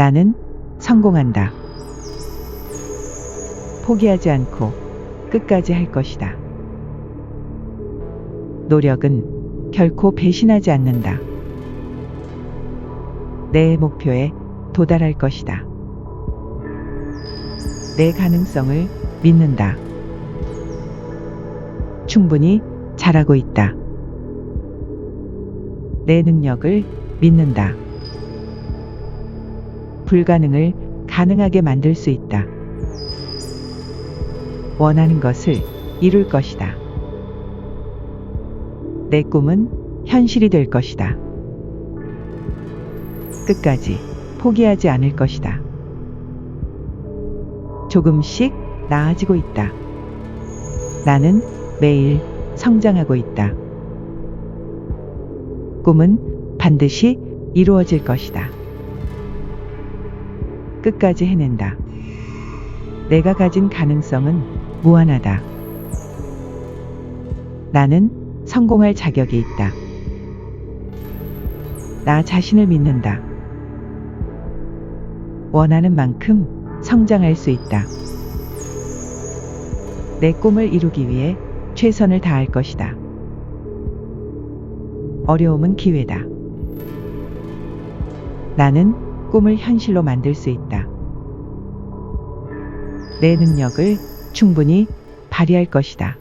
나는 성공한다. 포기하지 않고 끝까지 할 것이다. 노력은 결코 배신하지 않는다. 내 목표에 도달할 것이다. 내 가능성을 믿는다. 충분히 잘하고 있다. 내 능력을 믿는다. 불가능을 가능하게 만들 수 있다. 원하는 것을 이룰 것이다. 내 꿈은 현실이 될 것이다. 끝까지 포기하지 않을 것이다. 조금씩 나아지고 있다. 나는 매일 성장하고 있다. 꿈은 반드시 이루어질 것이다. 끝까지 해낸다. 내가 가진 가능성은 무한하다. 나는 성공할 자격이 있다. 나 자신을 믿는다. 원하는 만큼 성장할 수 있다. 내 꿈을 이루기 위해 최선을 다할 것이다. 어려움은 기회다. 나는 꿈을 현실로 만들 수 있다. 내 능력을 충분히 발휘할 것이다.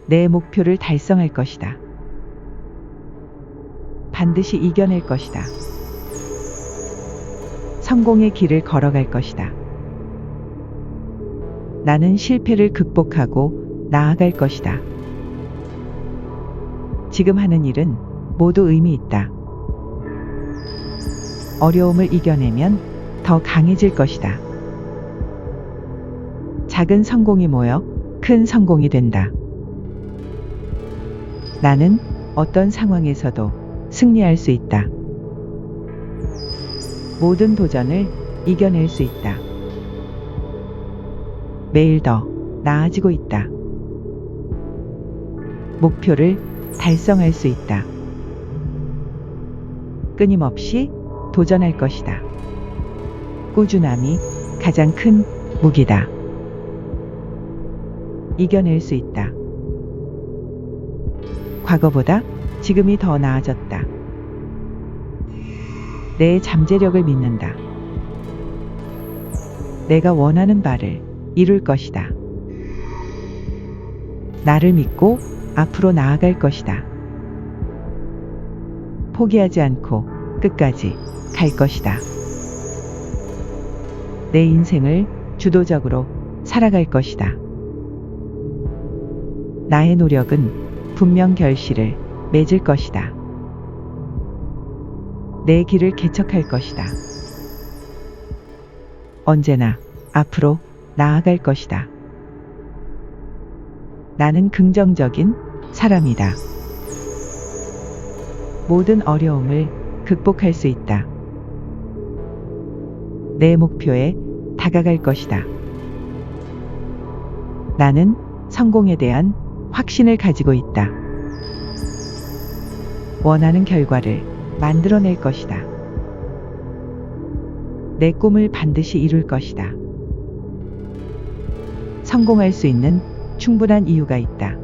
내 목표를 달성할 것이다. 반드시 이겨낼 것이다. 성공의 길을 걸어갈 것이다. 나는 실패를 극복하고 나아갈 것이다. 지금 하는 일은 모두 의미 있다. 어려움을 이겨내면 더 강해질 것이다. 작은 성공이 모여 큰 성공이 된다. 나는 어떤 상황에서도 승리할 수 있다. 모든 도전을 이겨낼 수 있다. 매일 더 나아지고 있다. 목표를 달성할 수 있다. 끊임없이 도전할 것이다. 꾸준함이 가장 큰 무기다. 이겨낼 수 있다. 과거보다 지금이 더 나아졌다. 내 잠재력을 믿는다. 내가 원하는 바를 이룰 것이다. 나를 믿고 앞으로 나아갈 것이다. 포기하지 않고 끝까지 갈 것이다. 내 인생을 주도적으로 살아갈 것이다. 나의 노력은 분명 결실을 맺을 것이다. 내 길을 개척할 것이다. 언제나 앞으로 나아갈 것이다. 나는 긍정적인 사람이다. 모든 어려움을 극복할 수 있다. 내 목표에 다가갈 것이다. 나는 성공에 대한 확신을 가지고 있다. 원하는 결과를 만들어낼 것이다. 내 꿈을 반드시 이룰 것이다. 성공할 수 있는 충분한 이유가 있다.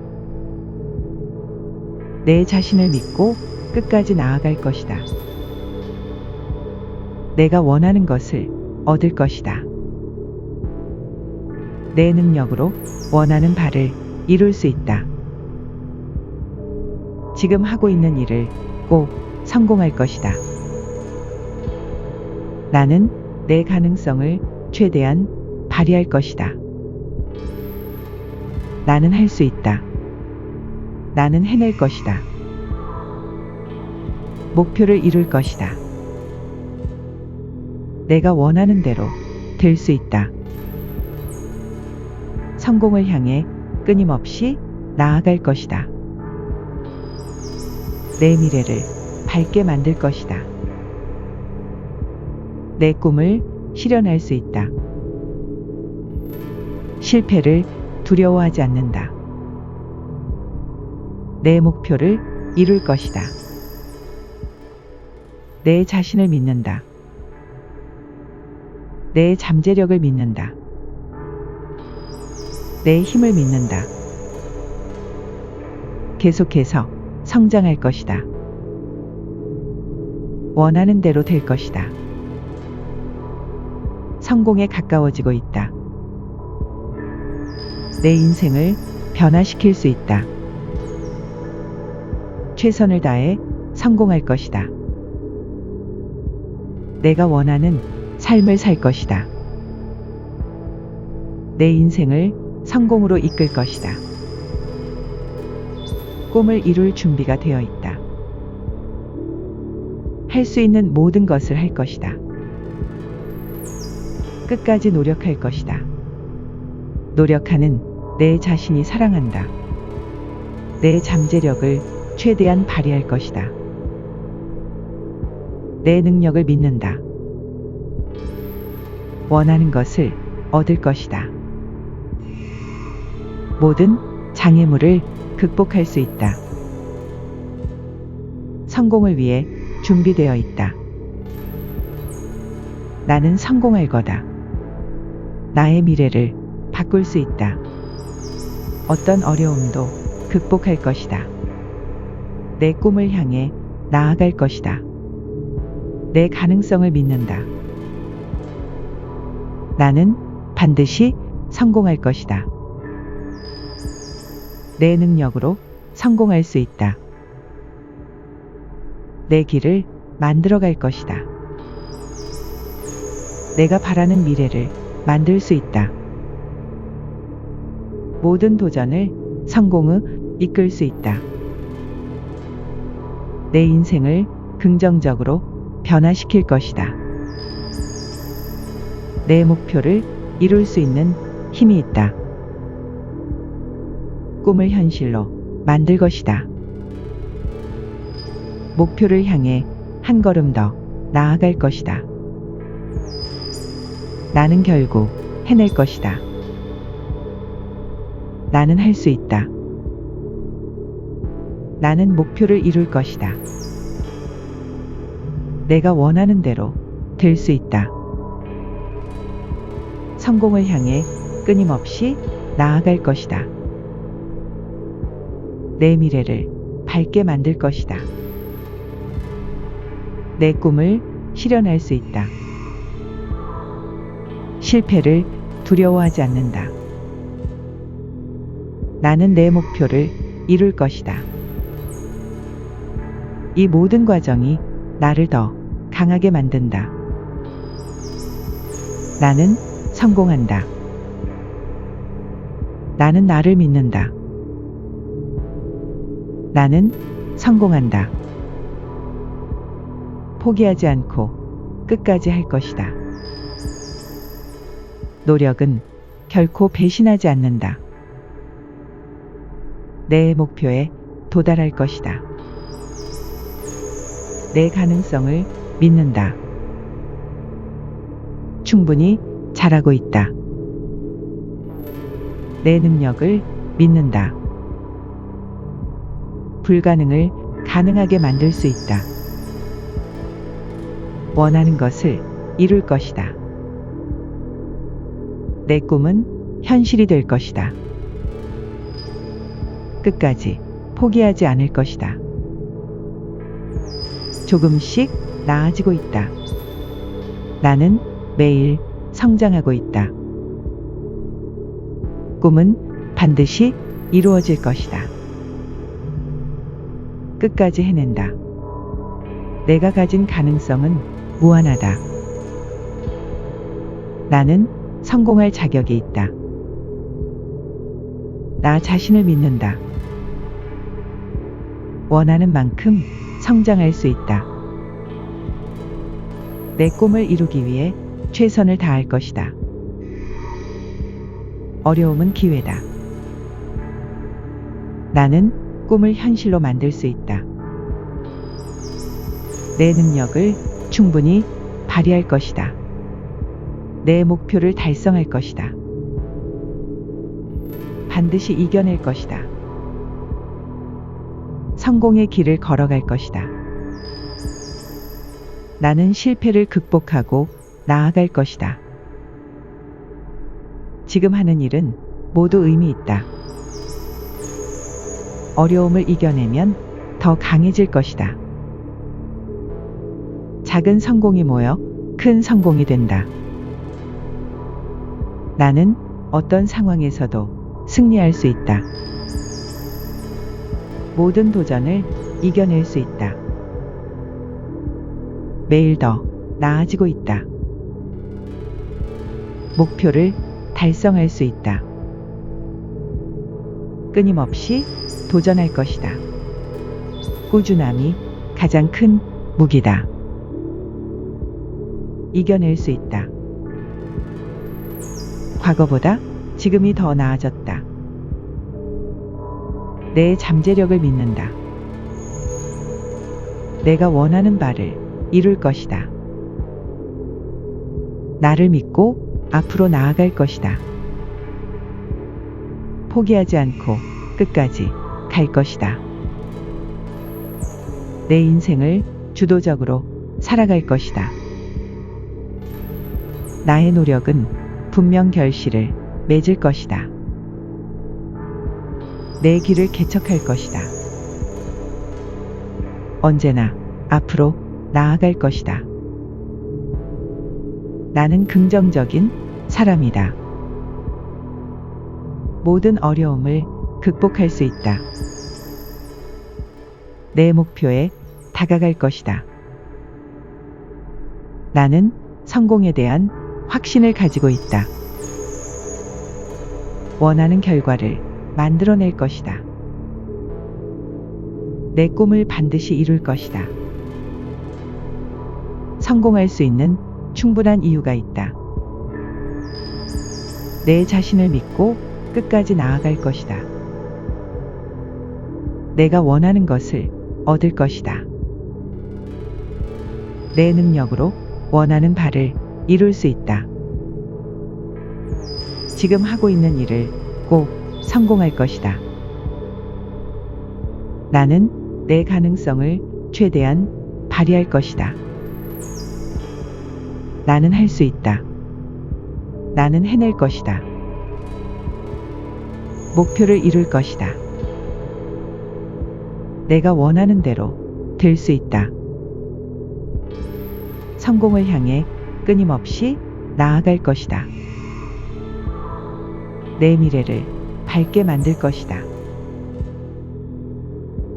내 자신을 믿고 끝까지 나아갈 것이다. 내가 원하는 것을 얻을 것이다. 내 능력으로 원하는 바를 이룰 수 있다. 지금 하고 있는 일을 꼭 성공할 것이다. 나는 내 가능성을 최대한 발휘할 것이다. 나는 할 수 있다. 나는 해낼 것이다. 목표를 이룰 것이다. 내가 원하는 대로 될 수 있다. 성공을 향해 끊임없이 나아갈 것이다. 내 미래를 밝게 만들 것이다. 내 꿈을 실현할 수 있다. 실패를 두려워하지 않는다. 내 목표를 이룰 것이다. 내 자신을 믿는다. 내 잠재력을 믿는다. 내 힘을 믿는다. 계속해서 성장할 것이다. 원하는 대로 될 것이다. 성공에 가까워지고 있다. 내 인생을 변화시킬 수 있다. 최선을 다해 성공할 것이다. 내가 원하는 삶을 살 것이다. 내 인생을 성공으로 이끌 것이다. 꿈을 이룰 준비가 되어 있다. 할 수 있는 모든 것을 할 것이다. 끝까지 노력할 것이다. 노력하는 내 자신이 사랑한다. 내 잠재력을 최대한 발휘할 것이다. 내 능력을 믿는다. 원하는 것을 얻을 것이다. 모든 장애물을 극복할 수 있다. 성공을 위해 준비되어 있다. 나는 성공할 거다. 나의 미래를 바꿀 수 있다. 어떤 어려움도 극복할 것이다. 내 꿈을 향해 나아갈 것이다. 내 가능성을 믿는다. 나는 반드시 성공할 것이다. 내 능력으로 성공할 수 있다. 내 길을 만들어갈 것이다. 내가 바라는 미래를 만들 수 있다. 모든 도전을 성공으로 이끌 수 있다. 내 인생을 긍정적으로 변화시킬 것이다. 내 목표를 이룰 수 있는 힘이 있다. 꿈을 현실로 만들 것이다. 목표를 향해 한 걸음 더 나아갈 것이다. 나는 결국 해낼 것이다. 나는 할 수 있다. 나는 목표를 이룰 것이다. 내가 원하는 대로 될 수 있다. 성공을 향해 끊임없이 나아갈 것이다. 내 미래를 밝게 만들 것이다. 내 꿈을 실현할 수 있다. 실패를 두려워하지 않는다. 나는 내 목표를 이룰 것이다. 이 모든 과정이 나를 더 강하게 만든다. 나는 성공한다. 나는 나를 믿는다. 나는 성공한다. 포기하지 않고 끝까지 할 것이다. 노력은 결코 배신하지 않는다. 내 목표에 도달할 것이다. 내 가능성을 믿는다. 충분히 잘하고 있다. 내 능력을 믿는다. 불가능을 가능하게 만들 수 있다. 원하는 것을 이룰 것이다. 내 꿈은 현실이 될 것이다. 끝까지 포기하지 않을 것이다. 조금씩 나아지고 있다. 나는 매일 성장하고 있다. 꿈은 반드시 이루어질 것이다. 끝까지 해낸다. 내가 가진 가능성은 무한하다. 나는 성공할 자격이 있다. 나 자신을 믿는다. 원하는 만큼 성장할 수 있다. 내 꿈을 이루기 위해 최선을 다할 것이다. 어려움은 기회다. 나는 꿈을 현실로 만들 수 있다. 내 능력을 충분히 발휘할 것이다. 내 목표를 달성할 것이다. 반드시 이겨낼 것이다. 성공의 길을 걸어갈 것이다. 나는 실패를 극복하고 나아갈 것이다. 지금 하는 일은 모두 의미 있다. 어려움을 이겨내면 더 강해질 것이다. 작은 성공이 모여 큰 성공이 된다. 나는 어떤 상황에서도 승리할 수 있다. 모든 도전을 이겨낼 수 있다. 매일 더 나아지고 있다. 목표를 달성할 수 있다. 끊임없이 도전할 것이다. 꾸준함이 가장 큰 무기다. 이겨낼 수 있다. 과거보다 지금이 더 나아졌다. 내 잠재력을 믿는다. 내가 원하는 바를 이룰 것이다. 나를 믿고 앞으로 나아갈 것이다. 포기하지 않고 끝까지 갈 것이다. 내 인생을 주도적으로 살아갈 것이다. 나의 노력은 분명 결실을 맺을 것이다. 내 길을 개척할 것이다. 언제나 앞으로 나아갈 것이다. 나는 긍정적인 사람이다. 모든 어려움을 극복할 수 있다. 내 목표에 다가갈 것이다. 나는 성공에 대한 확신을 가지고 있다. 원하는 결과를 만들어낼 것이다. 내 꿈을 반드시 이룰 것이다. 성공할 수 있는 충분한 이유가 있다. 내 자신을 믿고 끝까지 나아갈 것이다. 내가 원하는 것을 얻을 것이다. 내 능력으로 원하는 바를 이룰 수 있다. 지금 하고 있는 일을 꼭 성공할 것이다. 나는 내 가능성을 최대한 발휘할 것이다. 나는 할 수 있다. 나는 해낼 것이다. 목표를 이룰 것이다. 내가 원하는 대로 될 수 있다. 성공을 향해 끊임없이 나아갈 것이다. 내 미래를 밝게 만들 것이다.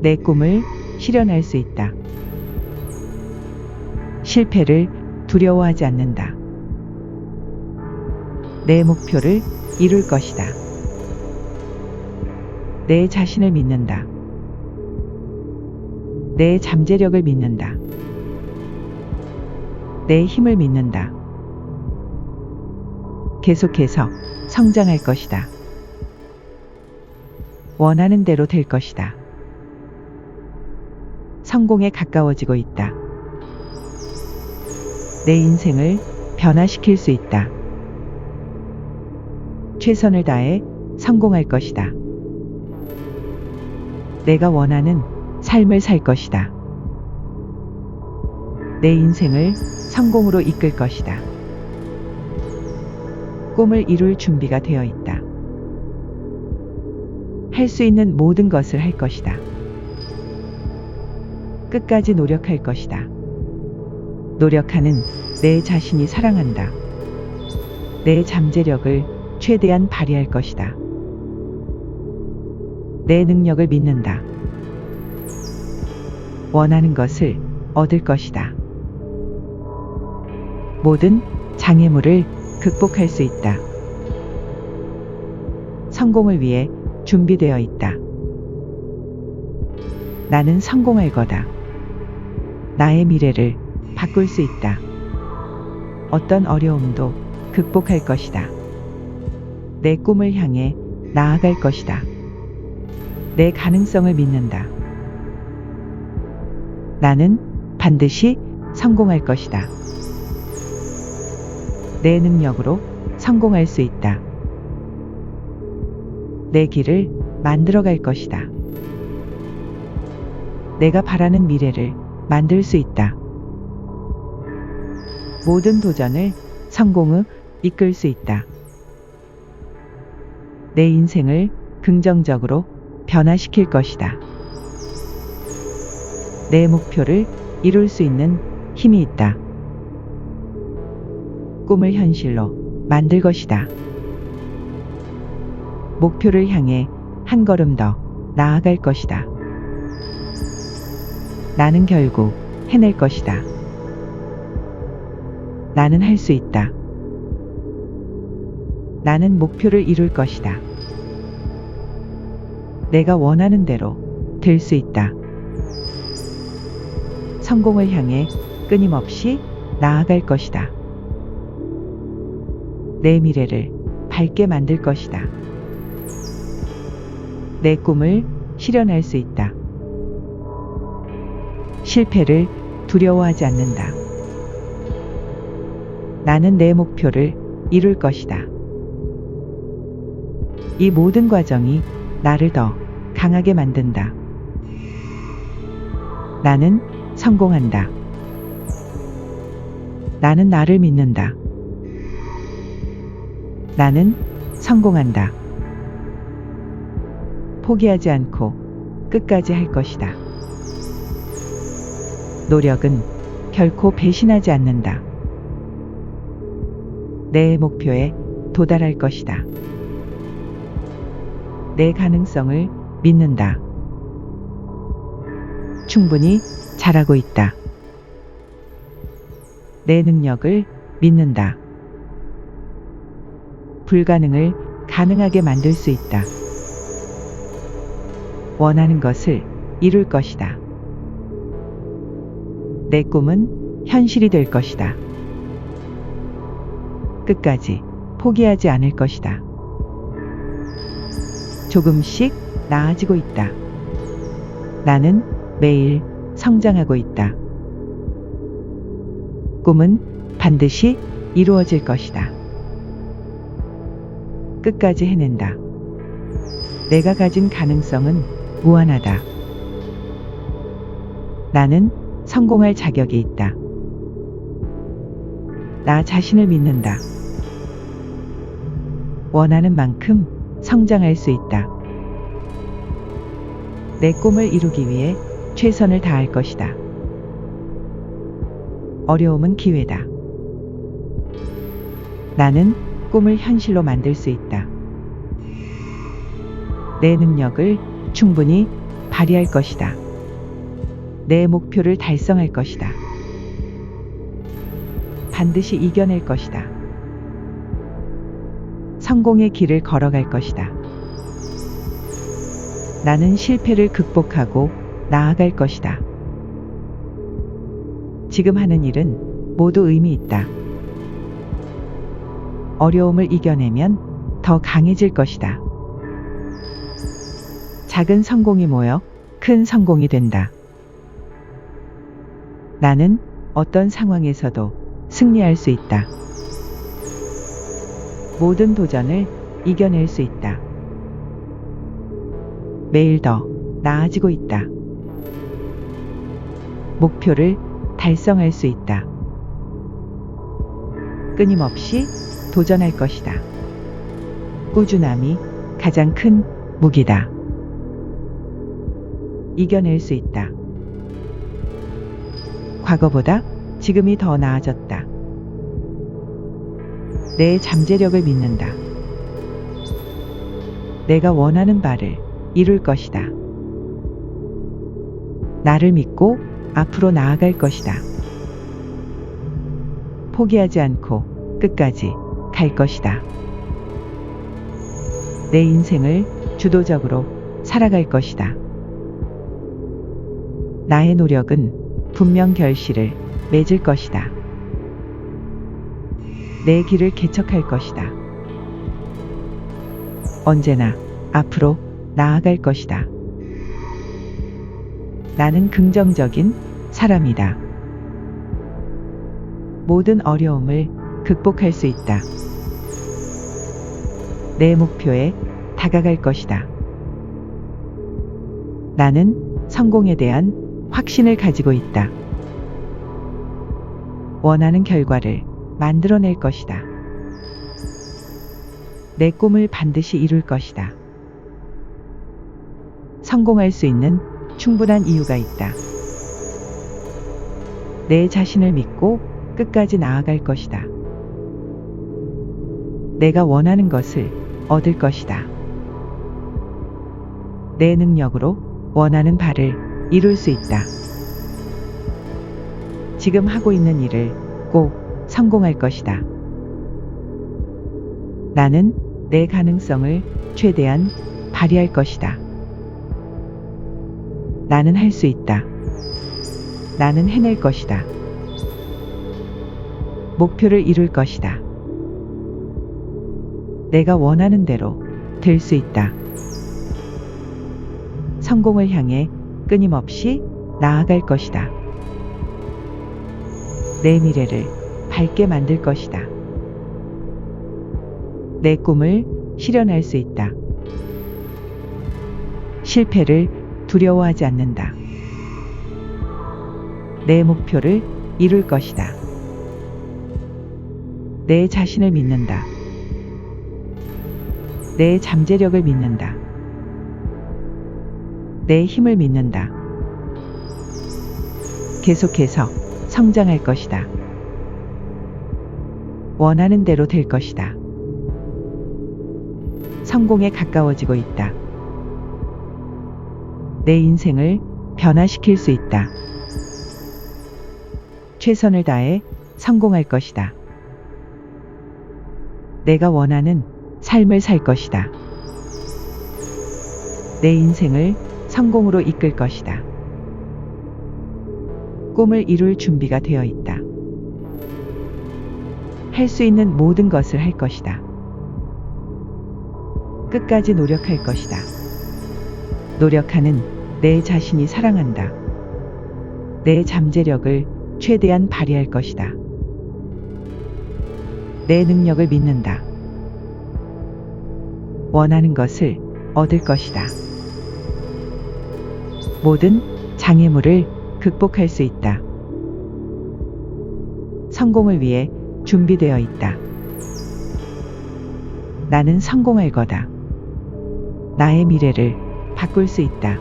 내 꿈을 실현할 수 있다. 실패를 두려워하지 않는다. 내 목표를 이룰 것이다. 내 자신을 믿는다. 내 잠재력을 믿는다. 내 힘을 믿는다. 계속해서 성장할 것이다. 원하는 대로 될 것이다. 성공에 가까워지고 있다. 내 인생을 변화시킬 수 있다. 최선을 다해 성공할 것이다. 내가 원하는 삶을 살 것이다. 내 인생을 성공으로 이끌 것이다. 꿈을 이룰 준비가 되어 있다. 할 수 있는 모든 것을 할 것이다. 끝까지 노력할 것이다. 노력하는 내 자신이 사랑한다. 내 잠재력을 최대한 발휘할 것이다. 내 능력을 믿는다. 원하는 것을 얻을 것이다. 모든 장애물을 극복할 수 있다. 성공을 위해 준비되어 있다. 나는 성공할 거다. 나의 미래를 바꿀 수 있다. 어떤 어려움도 극복할 것이다. 내 꿈을 향해 나아갈 것이다. 내 가능성을 믿는다. 나는 반드시 성공할 것이다. 내 능력으로 성공할 수 있다. 내 길을 만들어갈 것이다. 내가 바라는 미래를 만들 수 있다. 모든 도전을 성공으로 이끌 수 있다. 내 인생을 긍정적으로 변화시킬 것이다. 내 목표를 이룰 수 있는 힘이 있다. 꿈을 현실로 만들 것이다. 목표를 향해 한 걸음 더 나아갈 것이다. 나는 결국 해낼 것이다. 나는 할 수 있다. 나는 목표를 이룰 것이다. 내가 원하는 대로 될 수 있다. 성공을 향해 끊임없이 나아갈 것이다. 내 미래를 밝게 만들 것이다. 내 꿈을 실현할 수 있다. 실패를 두려워하지 않는다. 나는 내 목표를 이룰 것이다. 이 모든 과정이 나를 더 강하게 만든다. 나는 성공한다. 나는 나를 믿는다. 나는 성공한다. 포기하지 않고 끝까지 할 것이다. 노력은 결코 배신하지 않는다. 내 목표에 도달할 것이다. 내 가능성을 믿는다. 충분히 잘하고 있다. 내 능력을 믿는다. 불가능을 가능하게 만들 수 있다. 원하는 것을 이룰 것이다. 내 꿈은 현실이 될 것이다. 끝까지 포기하지 않을 것이다. 조금씩 나아지고 있다. 나는 매일 성장하고 있다. 꿈은 반드시 이루어질 것이다. 끝까지 해낸다. 내가 가진 가능성은 무한하다. 나는 성공할 자격이 있다. 나 자신을 믿는다. 원하는 만큼 성장할 수 있다. 내 꿈을 이루기 위해 최선을 다할 것이다. 어려움은 기회다. 나는 꿈을 현실로 만들 수 있다. 내 능력을 충분히 발휘할 것이다. 내 목표를 달성할 것이다. 반드시 이겨낼 것이다. 성공의 길을 걸어갈 것이다. 나는 실패를 극복하고 나아갈 것이다. 지금 하는 일은 모두 의미 있다. 어려움을 이겨내면 더 강해질 것이다. 작은 성공이 모여 큰 성공이 된다. 나는 어떤 상황에서도 승리할 수 있다. 모든 도전을 이겨낼 수 있다. 매일 더 나아지고 있다. 목표를 달성할 수 있다. 끊임없이 도전할 것이다. 꾸준함이 가장 큰 무기다. 이겨낼 수 있다. 과거보다 지금이 더 나아졌다. 내 잠재력을 믿는다. 내가 원하는 바를 이룰 것이다. 나를 믿고 앞으로 나아갈 것이다. 포기하지 않고 끝까지 갈 것이다. 내 인생을 주도적으로 살아갈 것이다. 나의 노력은 분명 결실을 맺을 것이다. 내 길을 개척할 것이다. 언제나 앞으로 나아갈 것이다. 나는 긍정적인 사람이다. 모든 어려움을 극복할 수 있다. 내 목표에 다가갈 것이다. 나는 성공에 대한 확신을 가지고 있다. 원하는 결과를 만들어낼 것이다. 내 꿈을 반드시 이룰 것이다. 성공할 수 있는 충분한 이유가 있다. 내 자신을 믿고 끝까지 나아갈 것이다. 내가 원하는 것을 얻을 것이다. 내 능력으로 원하는 바를 이룰 수 있다. 지금 하고 있는 일을 꼭 성공할 것이다. 나는 내 가능성을 최대한 발휘할 것이다. 나는 할 수 있다. 나는 해낼 것이다. 목표를 이룰 것이다. 내가 원하는 대로 될 수 있다. 성공을 향해 끊임없이 나아갈 것이다. 내 미래를 밝게 만들 것이다. 내 꿈을 실현할 수 있다. 실패를 두려워하지 않는다. 내 목표를 이룰 것이다. 내 자신을 믿는다. 내 잠재력을 믿는다. 내 힘을 믿는다. 계속해서 성장할 것이다. 원하는 대로 될 것이다. 성공에 가까워지고 있다. 내 인생을 변화시킬 수 있다. 최선을 다해 성공할 것이다. 내가 원하는 삶을 살 것이다. 내 인생을 성공으로 이끌 것이다. 꿈을 이룰 준비가 되어 있다. 할 수 있는 모든 것을 할 것이다. 끝까지 노력할 것이다. 노력하는 내 자신이 사랑한다. 내 잠재력을 최대한 발휘할 것이다. 내 능력을 믿는다. 원하는 것을 얻을 것이다. 모든 장애물을 극복할 수 있다. 성공을 위해 준비되어 있다. 나는 성공할 거다. 나의 미래를 바꿀 수 있다.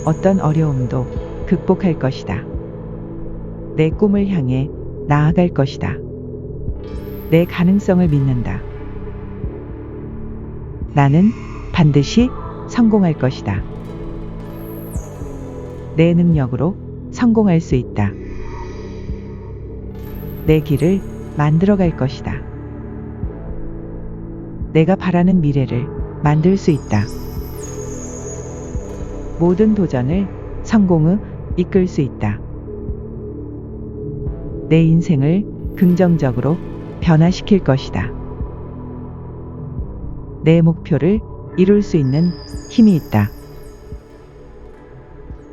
어떤 어려움도 극복할 것이다. 내 꿈을 향해 나아갈 것이다. 내 가능성을 믿는다. 나는 반드시 성공할 것이다. 내 능력으로 성공할 수 있다. 내 길을 만들어갈 것이다. 내가 바라는 미래를 만들 수 있다. 모든 도전을 성공으로 이끌 수 있다. 내 인생을 긍정적으로 변화시킬 것이다. 내 목표를 이룰 수 있는 힘이 있다.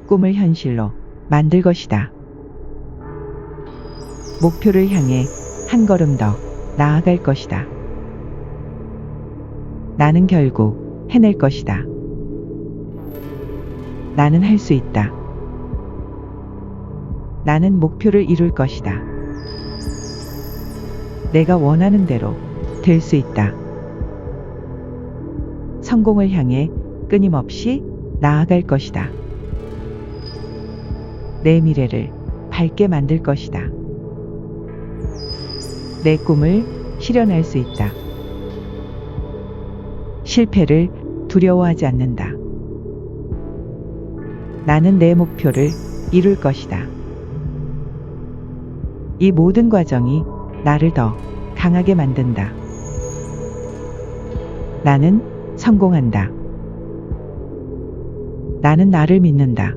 꿈을 현실로 만들 것이다. 목표를 향해 한 걸음 더 나아갈 것이다. 나는 결국 해낼 것이다. 나는 할 수 있다. 나는 목표를 이룰 것이다. 내가 원하는 대로 될 수 있다. 성공을 향해 끊임없이 나아갈 것이다. 내 미래를 밝게 만들 것이다. 내 꿈을 실현할 수 있다. 실패를 두려워하지 않는다. 나는 내 목표를 이룰 것이다. 이 모든 과정이 나를 더 강하게 만든다. 나는 성공한다. 나는 나를 믿는다.